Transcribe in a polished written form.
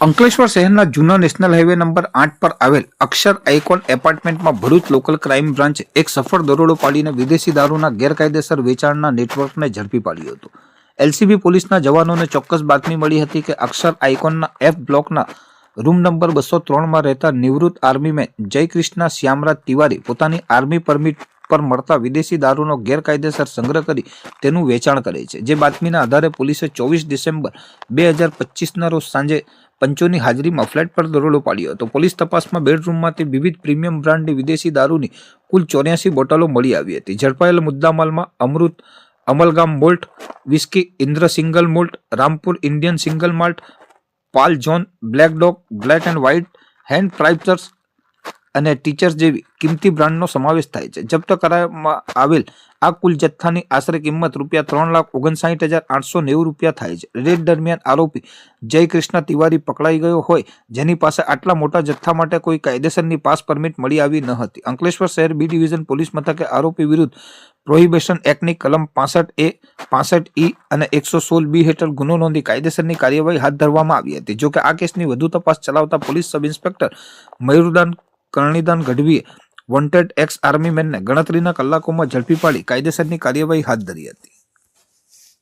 અંકલેશ્વર શહેરના જૂના national highway number 8 પર આવેલ અક્ષર આઇકોન એપાર્ટમેન્ટમાં ભરૂચ લોકલ ક્રાઇમ બ્રાન્ચે એક સફળ દરોડો પાડીને વિદેશી દારૂના ગેરકાયદેસર વેચાણના નેટવર્કને ઝડપી પાડ્યું હતું. એલસીબી પોલીસના જવાનોને ચોક્કસ બાતમી મળી હતી કે અક્ષર આઇકોનના એફ બ્લોકના રૂમ નંબર 203માં રહેતા નિવૃત્ત આર્મીમેન જયકૃષ્ણ શ્યામરાજ તિવારી પોતાની આર્મી પરમિટ પર મળતા વિદેશી દારૂનો ગેરકાયદેસર સંગ્રહ કરી તેનું વેચાણ કરે છે. જે બાતમીના આધારે પોલીસે 24 ડિસેમ્બર 2025ના રોજ સાંજે પંચોની હાજરીમાં ફ્લેટ પર દરોડો પાડ્યો હતો. પોલીસ તપાસમાં બેડરૂમમાંથી વિવિધ પ્રીમિયમ બ્રાન્ડની વિદેશી દારૂની કુલ 84 બોટલો મળી આવી હતી. ઝડપાયેલ મુદ્દામાલમાં Amrut Amalgam malt whisky, Indri single malt, Rampur Indian single malt, Paul John, Black Dog, Black and White, Hundred Pipers અને ટીચર્સ જેવી કિંમતી બ્રાન્ડનો સમાવેશ થાય છે. જપ્ત કરાવવામાં આવેલ આ કુલ જથ્થાની આશરે કિંમત ₹3,59,890 થાય છે. રેડ દરમિયાન આરોપી જયકૃષ્ણ તિવારી પકડાઈ ગયો હોય, જેની પાસે આટલા મોટા જથ્થા માટે કોઈ કાયદેસરની પાસ પરમિટ મળી આવી ન હતી. અંકલેશ્વર શહેર બી ડિવિઝન પોલીસ મથકે આરોપી વિરુદ્ધ પ્રોહિબિશન એક્ટની કલમ 65A, 65E અને 116B હેઠળ ગુનો નોંધી કાયદેસરની કાર્યવાહી હાથ ધરવામાં આવી હતી. જોકે આ કેસની વધુ તપાસ ચલાવતા police sub inspector Mayurdan Karnidan ગઢવીએ વોન્ટેડ એક્સ આર્મીમેનને ગણતરીના કલાકોમાં ઝડપી પાડી કાયદેસરની કાર્યવાહી હાથ ધરી હતી.